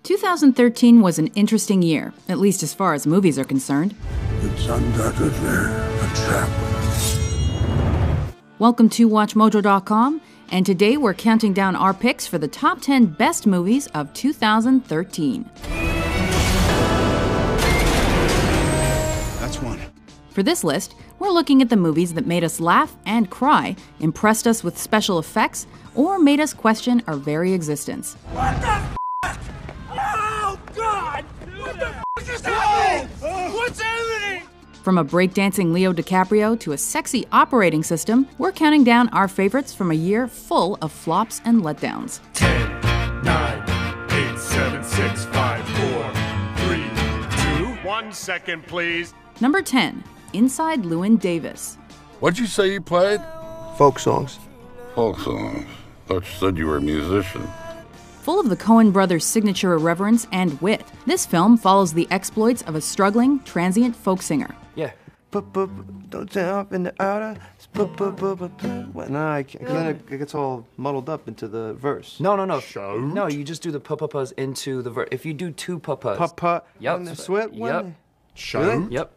2013 was an interesting year, at least as far as movies are concerned. It's undoubtedly a trap. Welcome to WatchMojo.com, and today we're counting down our picks for the top 10 best movies of 2013. That's one. For this list, we're looking at the movies that made us laugh and cry, impressed us with special effects, or made us question our very existence. What the f***? Oh, God! What the f*** is happening? What's happening? From a breakdancing Leo DiCaprio to a sexy operating system, we're counting down our favorites from a year full of flops and letdowns. 10, 9, 8, 7, 6, 5, 4, 3, 2, 1 second, please. Number 10, Inside Llewyn Davis. What'd you say you played? Folk songs. Folk songs. Thought you said you were a musician. Full of the Coen brothers' signature irreverence and wit, this film follows the exploits of a struggling, transient folk singer. Yeah. Don't jump in the outer. No, I can't. 'Cause then it gets all muddled up into the verse. No. No, you just do the pa-pa-pas into the verse. If you do two pa-pas. Pa-pa. Yep. Sweat. Yep. Really? Yep.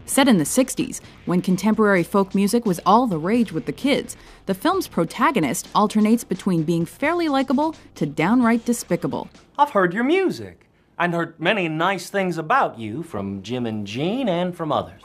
Set in the 60s, when contemporary folk music was all the rage with the kids, the film's protagonist alternates between being fairly likable to downright despicable. I've heard your music, and heard many nice things about you from Jim and Jean and from others.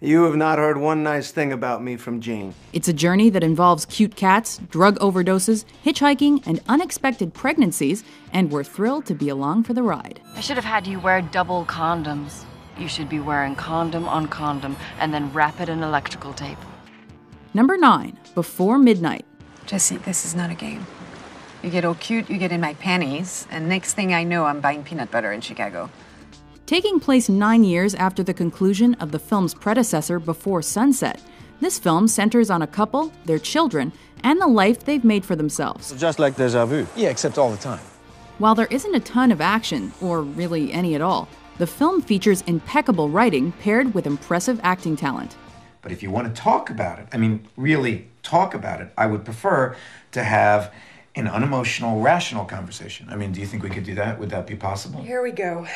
You have not heard one nice thing about me from Jean. It's a journey that involves cute cats, drug overdoses, hitchhiking, and unexpected pregnancies, and we're thrilled to be along for the ride. I should have had you wear double condoms. You should be wearing condom on condom and then wrap it in electrical tape. Number 9, Before Midnight. Jesse, this is not a game. You get all cute, you get in my panties, and next thing I know, I'm buying peanut butter in Chicago. Taking place 9 years after the conclusion of the film's predecessor, Before Sunset, this film centers on a couple, their children, and the life they've made for themselves. Just like Deja Vu. Yeah, except all the time. While there isn't a ton of action, or really any at all, the film features impeccable writing paired with impressive acting talent. But if you want to talk about it, I mean, really talk about it, I would prefer to have an unemotional, rational conversation. I mean, do you think we could do that? Would that be possible? Here we go.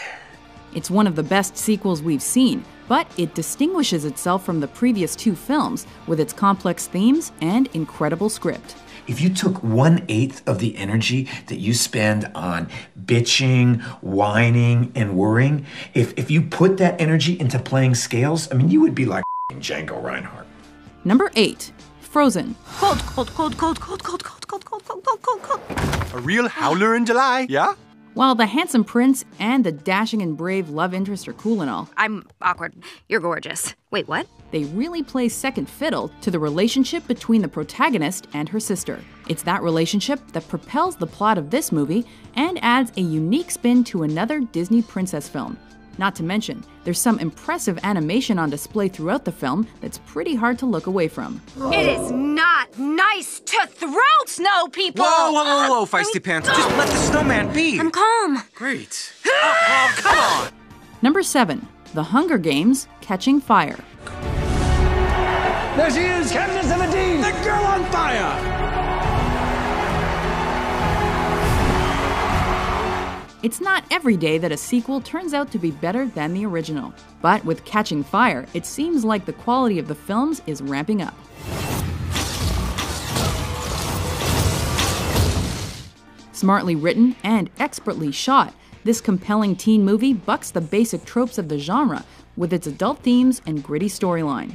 It's one of the best sequels we've seen, but it distinguishes itself from the previous 2 films with its complex themes and incredible script. If you took 1/8 of the energy that you spend on bitching, whining, and worrying, if you put that energy into playing scales, I mean, you would be like Django Reinhardt. Number 8, Frozen. Cold, cold, cold, cold, cold, cold, cold, cold, cold, cold, cold, cold, cold. A real howler in July, yeah? While the handsome prince and the dashing and brave love interest are cool and all, I'm awkward. You're gorgeous. Wait, what? they really play second fiddle to the relationship between the protagonist and her sister. It's that relationship that propels the plot of this movie and adds a unique spin to another Disney princess film. Not to mention, there's some impressive animation on display throughout the film that's pretty hard to look away from. It is not nice to throw snow, people! Whoa, feisty pants. Just let the snowman be. I'm calm. Great. Oh, come on. Number 7, The Hunger Games: Catching Fire. There she is, Captain 17! The girl on fire! It's not every day that a sequel turns out to be better than the original. But with Catching Fire, it seems like the quality of the films is ramping up. Smartly written and expertly shot, this compelling teen movie bucks the basic tropes of the genre with its adult themes and gritty storyline.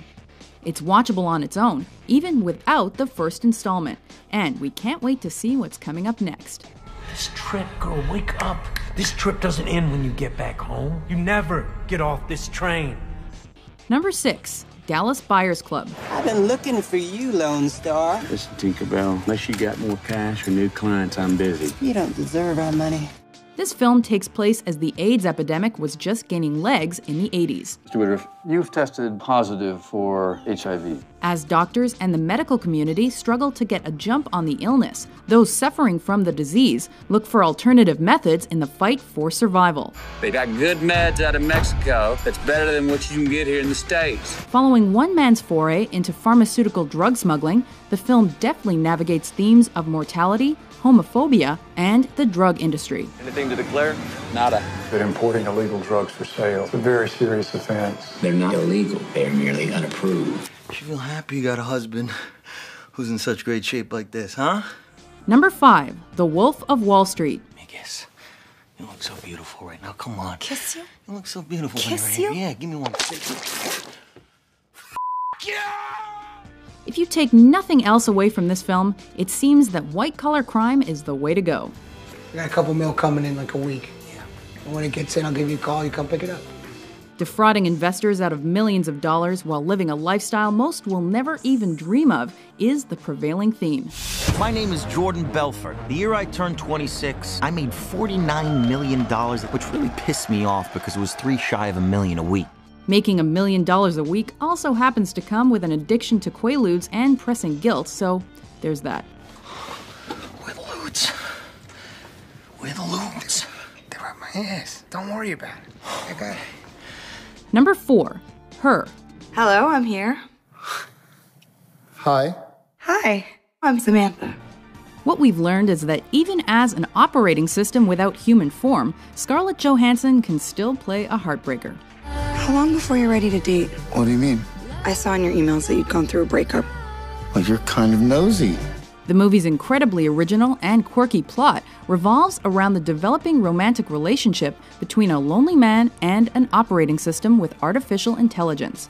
It's watchable on its own, even without the first installment, and we can't wait to see what's coming up next. This trip, girl, wake up. This trip doesn't end when you get back home. You never get off this train. Number 6, Dallas Buyers Club. I've been looking for you, Lone Star. Listen, Tinkerbell, unless you got more cash or new clients, I'm busy. You don't deserve our money. This film takes place as the AIDS epidemic was just gaining legs in the 80s. Mr. Woodruff, you've tested positive for HIV. as doctors and the medical community struggle to get a jump on the illness. Those suffering from the disease look for alternative methods in the fight for survival. They got good meds out of Mexico that's better than what you can get here in the States. Following one man's foray into pharmaceutical drug smuggling, the film deftly navigates themes of mortality, homophobia, and the drug industry. Anything to declare? Nada. They're importing illegal drugs for sale. It's a very serious offense. They're not illegal. They're merely unapproved. You should feel happy you got a husband who's in such great shape like this, huh? Number 5, The Wolf of Wall Street. Kiss. You look so beautiful right now. Come on. Kiss you? You look so beautiful Kiss when you're you? here. Yeah, give me one. If you take nothing else away from this film, it seems that white-collar crime is the way to go. I got a couple mil coming in like a week. Yeah. And when it gets in, I'll give you a call. You come pick it up. Defrauding investors out of millions of dollars while living a lifestyle most will never even dream of is the prevailing theme. My name is Jordan Belfort. The year I turned 26, I made $49 million, which really pissed me off because it was 3 shy of $1 million a week. Making $1 million a week also happens to come with an addiction to Quaaludes and pressing guilt, so there's that. Where the lewds? Where the lewds? They're at my ass. Don't worry about it. I got it. Number 4, Her. Hello, I'm here. Hi. Hi, I'm Samantha. What we've learned is that even as an operating system without human form, Scarlett Johansson can still play a heartbreaker. How long before you're ready to date? What do you mean? I saw in your emails that you'd gone through a breakup. Well, you're kind of nosy. The movie's incredibly original and quirky plot revolves around the developing romantic relationship between a lonely man and an operating system with artificial intelligence.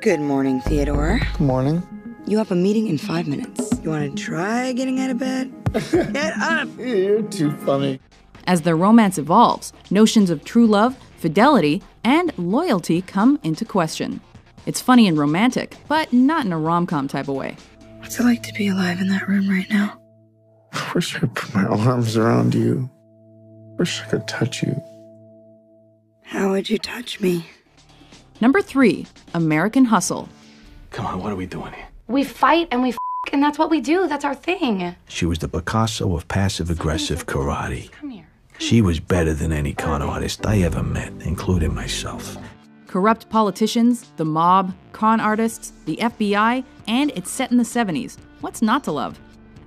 Good morning, Theodore. Good morning. You have a meeting in 5 minutes. You want to try getting out of bed? Get up! You're too funny. As their romance evolves, notions of true love, fidelity, and loyalty come into question. It's funny and romantic, but not in a rom-com type of way. What's it like to be alive in that room right now? I wish I could put my arms around you. Wish I could touch you. How would you touch me? Number 3, American Hustle. Come on, what are we doing here? We fight and we and that's what we do. That's our thing. She was the Picasso of passive-aggressive karate. Come here. She was better than any con artist I ever met, including myself. Corrupt politicians, the mob, con artists, the FBI, and it's set in the 70s. What's not to love?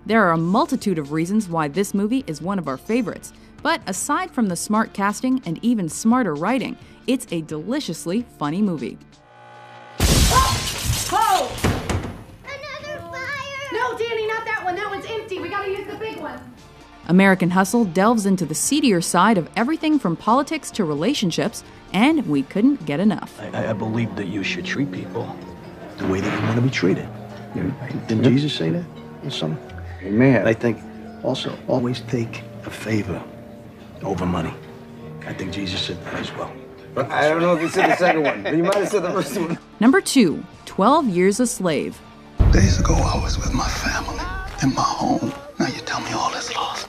There are a multitude of reasons why this movie is one of our favorites, but aside from the smart casting and even smarter writing, it's a deliciously funny movie. Oh! Another fire! No, Danny, not that one. That one's empty. We gotta use the big one. American Hustle delves into the seedier side of everything from politics to relationships, and we couldn't get enough. I believe that you should treat people the way that you want to be treated. Didn't Jesus say that in some? Amen. I think also always take a favor over money. I think Jesus said that as well. I don't know if you said the second one, but you might have said the first one. Number 2, 12 Years a Slave. Days ago, I was with my family in my home. Now you tell me all is lost.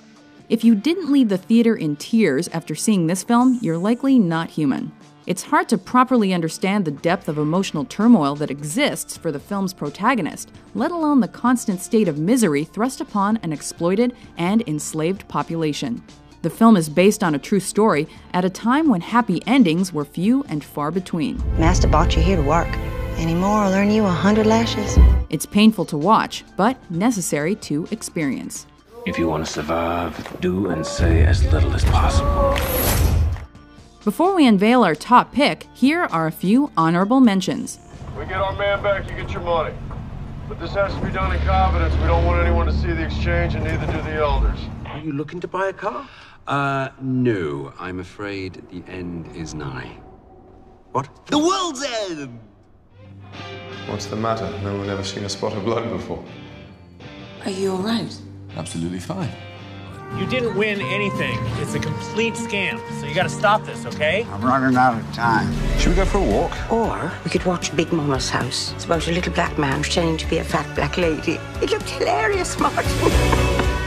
If you didn't leave the theater in tears after seeing this film, you're likely not human. It's hard to properly understand the depth of emotional turmoil that exists for the film's protagonist, let alone the constant state of misery thrust upon an exploited and enslaved population. The film is based on a true story at a time when happy endings were few and far between. Master brought you here to work. Any more, I'll earn you 100 lashes. It's painful to watch, but necessary to experience. If you want to survive, do and say as little as possible. Before we unveil our top pick, here are a few honorable mentions. We get our man back, you get your money. But this has to be done in confidence. We don't want anyone to see the exchange, and neither do the elders. Are you looking to buy a car? No. I'm afraid the end is nigh. What? The world's end! What's the matter? No one ever seen a spot of blood before. Are you all right? Absolutely fine. You didn't win anything. It's a complete scam. So you gotta stop this, okay? I'm running out of time. Should we go for a walk? Or we could watch Big Mama's house. It's about a little black man pretending to be a fat black lady. It looked hilarious, Martin.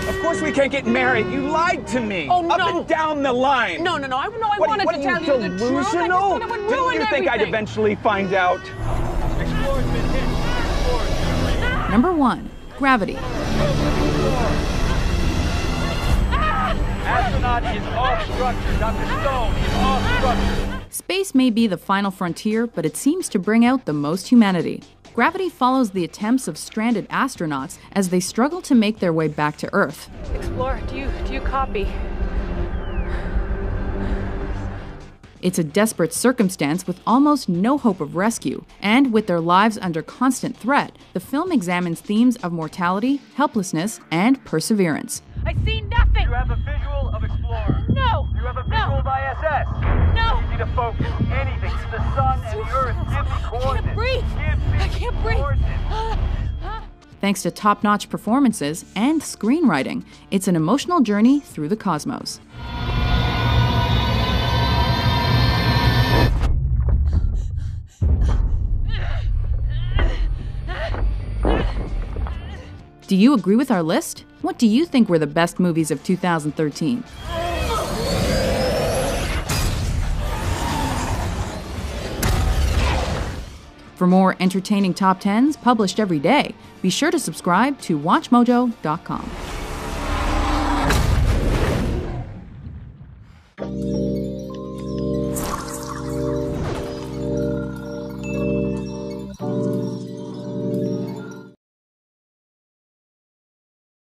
Of course we can't get married. You lied to me. Oh, no. Up and down the line. No, I wanted to tell you the truth. I just thought it would ruin Didn't you think I'd everything. eventually find out? Explorer's been hit. Explorer. Number 1. Gravity. Astronaut is off structure. Dr. Stone is off structure. Space may be the final frontier, but it seems to bring out the most humanity. Gravity follows the attempts of stranded astronauts as they struggle to make their way back to Earth. Explorer, do you copy? It's a desperate circumstance with almost no hope of rescue, and with their lives under constant threat, the film examines themes of mortality, helplessness, and perseverance. I see nothing! You have a visual of Explorer. No! You have a visual of ISS. No! You need to focus. Anything. The sun and the Earth. Give me coordinates. I can't breathe! I can't breathe! Thanks to top-notch performances and screenwriting, it's an emotional journey through the cosmos. Do you agree with our list? What do you think were the best movies of 2013? For more entertaining top 10s published every day, be sure to subscribe to WatchMojo.com.